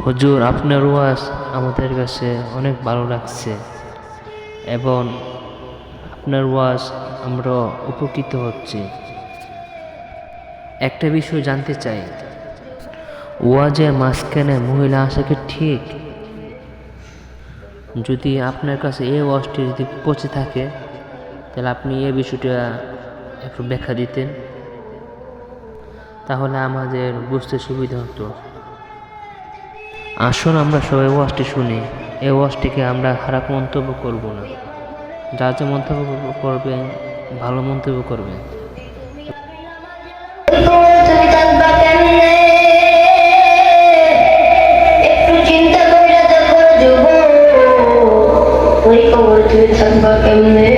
হুজুর, আপনার ওয়াজ আমাদের কাছে অনেক ভালো লাগছে এবং আপনার ওয়াজ আমরা উপকৃত হচ্ছি। একটা বিষয় জানতে চাই, ওয়াজের মাঝখানে মহিলা আসা কি ঠিক? যদি আপনার কাছে এই ওয়াজটি যদি পৌঁছে থাকে তাহলে আপনি এই বিষয়টা একটু ব্যাখ্যা দিতেন, তাহলে আমাদের বুঝতে সুবিধা হতো। আসুন আমরা সবাই ওয়াজটি শুনি। এই ওয়াজটিকে আমরা খারাপ মন্তব্য করব না। যা যা মন্তব্য করবেন ভালো মন্তব্য করবেন। একটু চিন্তা করে দেখো যুবক, ওই কবর তুমি থাকবা কেমনে?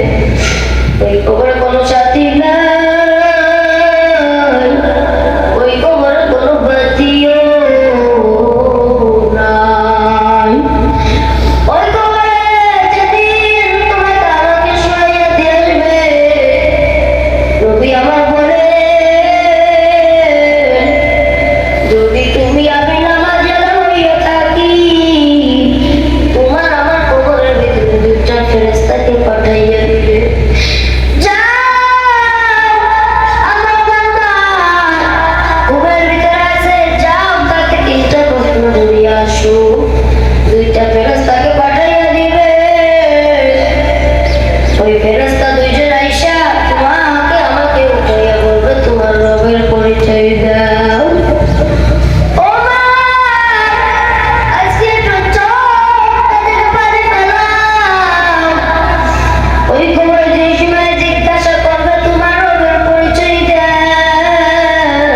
ওই কবরে কোনো সাথী নাই, ওই কবরে কোনো বাতিও নাই। ওই কবরে যেদিন তোমাকে আমাকে শোয়াইয়া দিয়ে আসবে, নবী আমার বলে, যদি তুমি আমি নামাজে হইয়া থাকি, তোমার আমার কবরের ভিতরে দুইটা ফেরেশতাকে পাঠাইয়া দিবে। যাও, আমার বান্দা কবরের ভিতরে আছে, যাও তাকে তিনটা প্রশ্ন করিয়া আসো। দুইটা ফেরেশতাকে পাঠাইয়া দিবে। ওই ফেরেশতা দুইজন আইসা তোমাকে আমাকে উঠাইয়া বলবে, তোমার রবের পরিচয় দাও। ও মা, আজকে একটু চোখটা থেকে পানি ফেলাও। ওই কবরে যে সময় জিজ্ঞাসা করবে তোমার রবের পরিচয় দাও,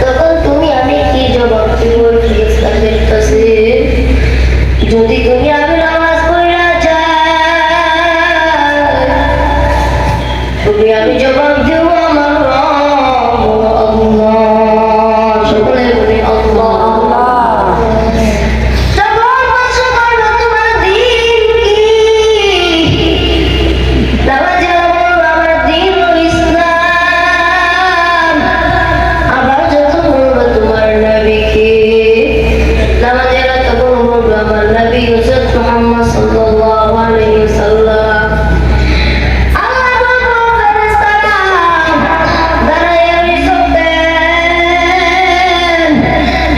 তখন তুমি আমি কি জবাব দিব? ফেরেশতাদের কাছে যদি তুমি আমি নামাজ পড়িয়া যাই, তুমি আমি জবাব দেব আমার রব আল্লাহ। সকলে বলি আল্লাহ। তখন প্রশ্ন করবে তোমার দ্বীন কি? নামাজেরা বলবে আমার দ্বীন হলো ইসলাম। আবার যখন বলবে তোমার নবী কে? নামাজেরা তখন বলবে আমার নবী হযরত মুহাম্মদ সাল্লাল্লাহু আলাইহি ওয়াসাল্লাম। আল্লাহ বলবে ফেরেশতারা দাঁড়াইয়া রিজক দেন,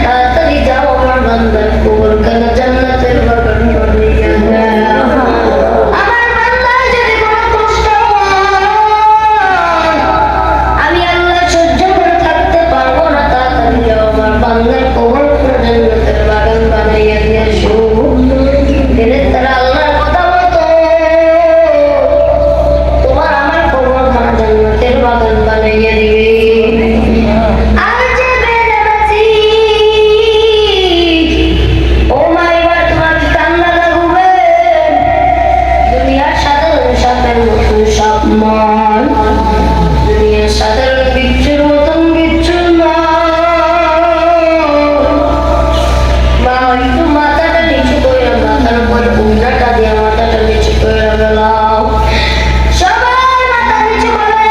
তাড়াতাড়ি যাও আমার বান্দার কবরখানা জান্নাতের বাগান বানাইয়া দাও। আমার বান্দার যদি কোনো কষ্ট হয়, আমি আল্লাহ সহ্য করে থাকতে পারবো না, তাড়াতাড়ি যাও আমার বান্দার কবরখানা জান্নাতের বাগান বানাইয়া দিয়ে আসো। ফেরেশতারা আল্লাহর কথা মতো তোমার আমার কবরখানা জান্নাতের বাগান বানাইয়া দিবে। আর যে বেনামাজি, ও মা, এবার তোমার কি কান্না লাগবে? দুনিয়ার সাধারণ সাপের মতন সাপ নয়, দুনিয়ার সাধারণ বিচ্ছুর মতন বিচ্ছু নয়। মা, একটু মাথাটা নিচু কইরা, মাথার উপর উন্নাটা দিয়ে মাথাটা নিচু কইরা গেলাম। সবাই মাথা নিচু করে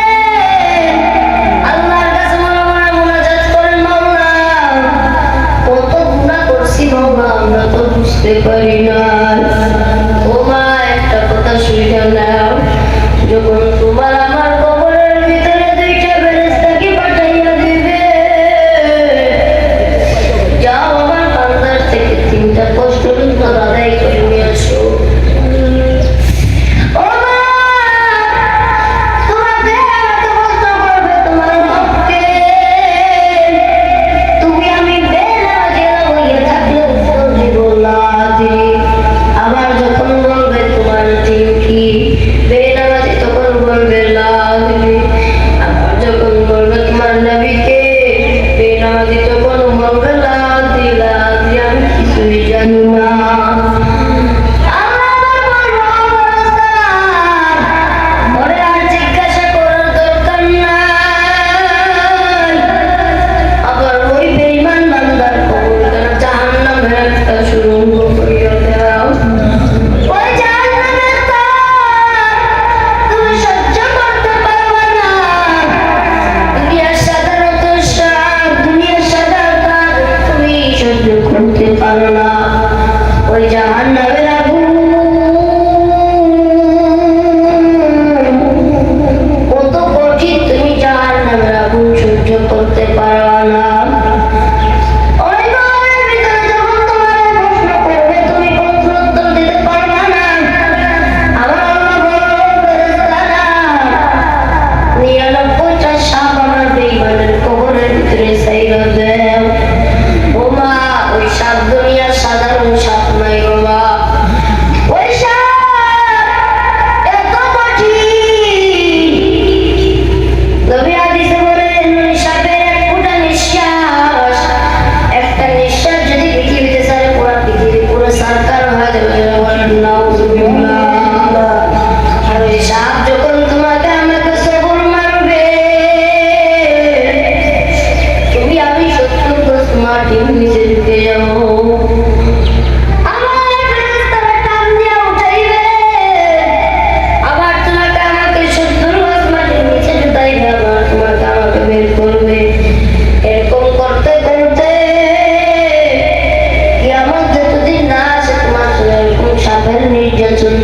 আল্লাহর কাছে মনে মনে মুনাজাত করেন, মাওলা কত গুনাহ করছি মাওলা, আমরা তো বুঝতে পারি না। ও মা, একটা কথা শুইনা নাও, যখন তোমার আমার কবরের ভিতরে দুইটা ফেরেশতাকে পাঠাইয়া দিবে, যাও আমার বান্দার থেকে তিনটা প্রশ্নের উত্তর আদায় করে নিয়ে আসো। ও মা, তোমাকে আমাকে প্রশ্ন করবে তোমার রবকে, তুমি আমি বেনামাজিয়া হইয়া থাকলে উত্তর দিব লা আদরি। আবার যখন বলবে তোমার দিন কি, বেনামাজি তখন বলবে লা আদরি। আবার যখন বলবে তোমার নবীকে, বেনামাজি তখন বলবে লা আদরি, লা আদরি, আমি কিছুই জানি না। আল্লাহ আবার বলবে, ও ফেরেশতা, ওরে আর জিজ্ঞাসা করার দরকার নাই। আবার ওই বেঈমান বান্দার কবরখানা জাহান্নামের একটা সুড়ঙ্গ করিয়া দাও। ওই জাহান্নামের তাপ তুমি সহ্য করতে পারবে না। দুনিয়ার সাধারণ বের করবে। এরকম করতে করতে কিয়ামত যতদিন না আসে তোমার এরকম সাপের নির্যাতন